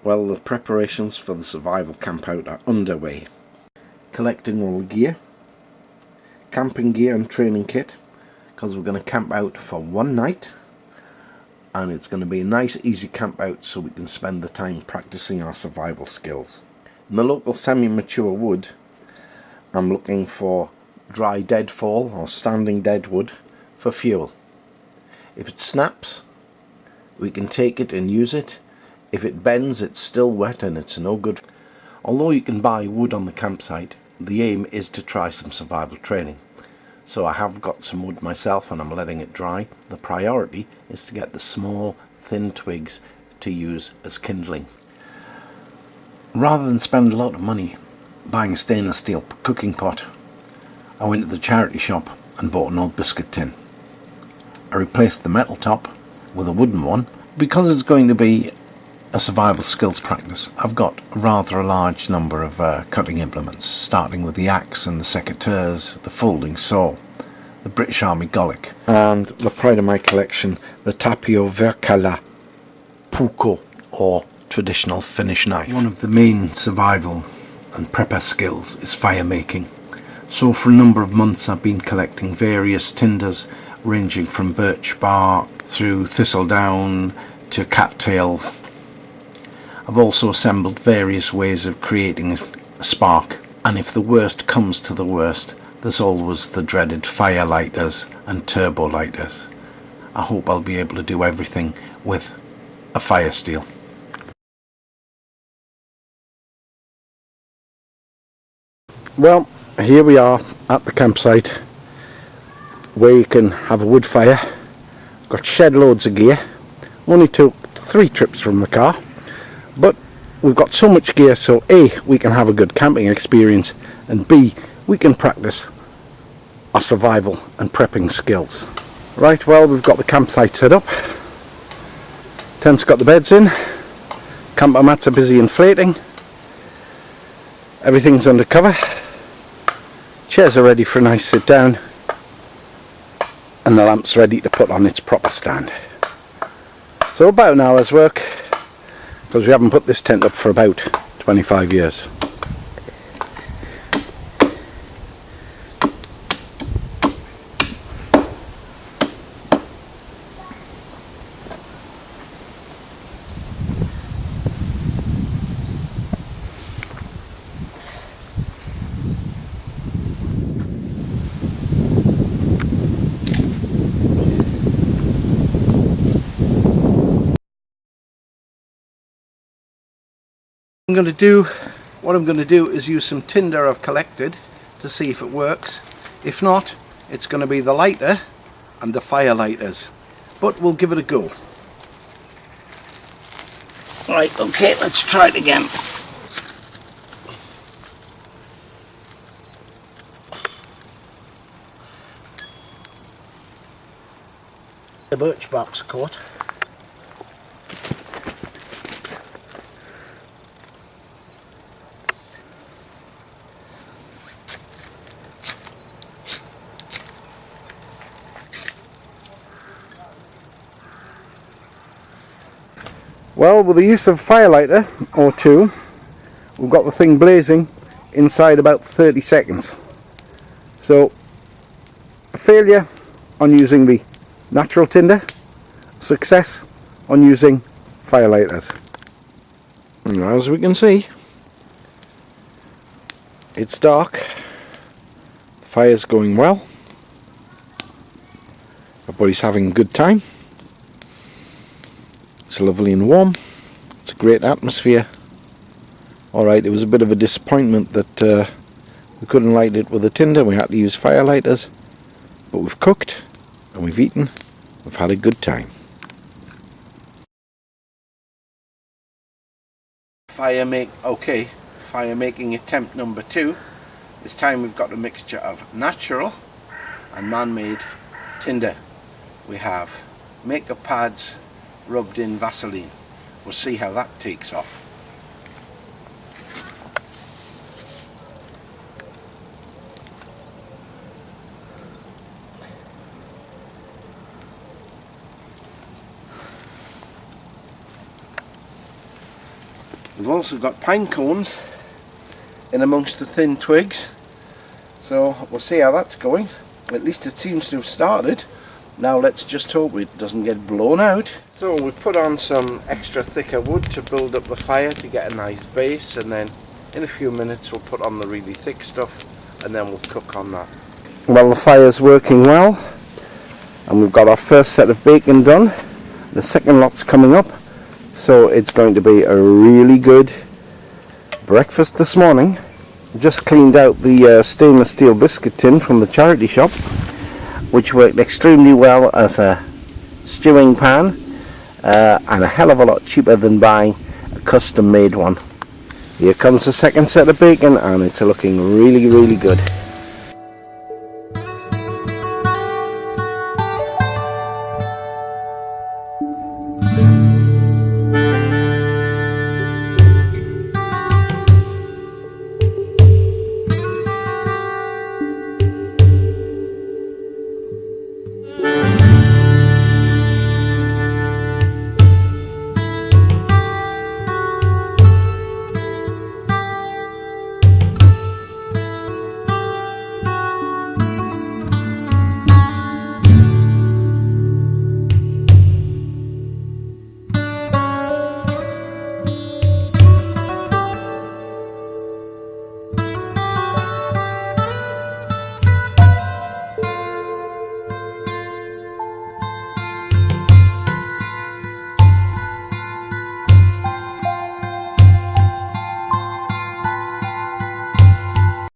Well, the preparations for the survival campout are underway. Collecting all the gear, camping gear and training kit, because we're going to camp out for one night, and it's going to be a nice easy camp out so we can spend the time practicing our survival skills. In the local semi-mature wood, I'm looking for dry deadfall or standing dead wood for fuel. If it snaps, we can take it and use it. If it bends, it's still wet and it's no good. Although you can buy wood on the campsite, the aim is to try some survival training. So I have got some wood myself and I'm letting it dry. The priority is to get the small, thin twigs to use as kindling. Rather than spend a lot of money buying a stainless steel cooking pot, I went to the charity shop and bought an old biscuit tin. I replaced the metal top with a wooden one. Because it's going to be a survival skills practice, I've got rather a large number of cutting implements, starting with the axe and the secateurs, the folding saw, the British Army Golic, and the pride of my collection, the Tapio Verkala Puko, or traditional Finnish knife. One of the main survival and prepper skills is fire making. So for a number of months I've been collecting various tinders ranging from birch bark through thistledown to cattail. I've also assembled various ways of creating a spark, and if the worst comes to the worst, there's always the dreaded fire lighters and turbo lighters. I hope I'll be able to do everything with a fire steel. Well, here we are at the campsite where you can have a wood fire. Got shed loads of gear. Only took 3 trips from the car, but we've got so much gear, so A, we can have a good camping experience, and B, we can practice our survival and prepping skills. Right, well, we've got the campsite set up. Tent's got the beds in. Camper mats are busy inflating. Everything's under cover. Chairs are ready for a nice sit down, and the lamp's ready to put on its proper stand. So about an hour's work, because we haven't put this tent up for about 25 years. What I'm going to do is use some tinder I've collected to see if it works. If not, it's going to be the lighter and the fire lighters, but we'll give it a go. Right, okay, let's try it again. The birch bark's caught. Well, with the use of a firelighter or two, we've got the thing blazing inside about 30 seconds. So, a failure on using the natural tinder, success on using firelighters. And as we can see, it's dark, the fire's going well, everybody's having a good time. It's lovely and warm. It's a great atmosphere. Alright, it was a bit of a disappointment that we couldn't light it with a tinder. We had to use firelighters. But we've cooked and we've eaten. We've had a good time. Fire making attempt number 2. This time we've got a mixture of natural and man-made tinder. We have makeup pads rubbed in Vaseline. We'll see how that takes off. We've also got pine cones in amongst the thin twigs, so we'll see how that's going. At least it seems to have started. Now let's just hope it doesn't get blown out. So we've put on some extra thicker wood to build up the fire to get a nice base, and then in a few minutes we'll put on the really thick stuff and then we'll cook on that. Well, the fire's working well and we've got our first set of bacon done. The second lot's coming up, so it's going to be a really good breakfast this morning. Just cleaned out the stainless steel biscuit tin from the charity shop, which worked extremely well as a stewing pan and a hell of a lot cheaper than buying a custom made one. Here comes the second set of bacon and it's looking really, really good.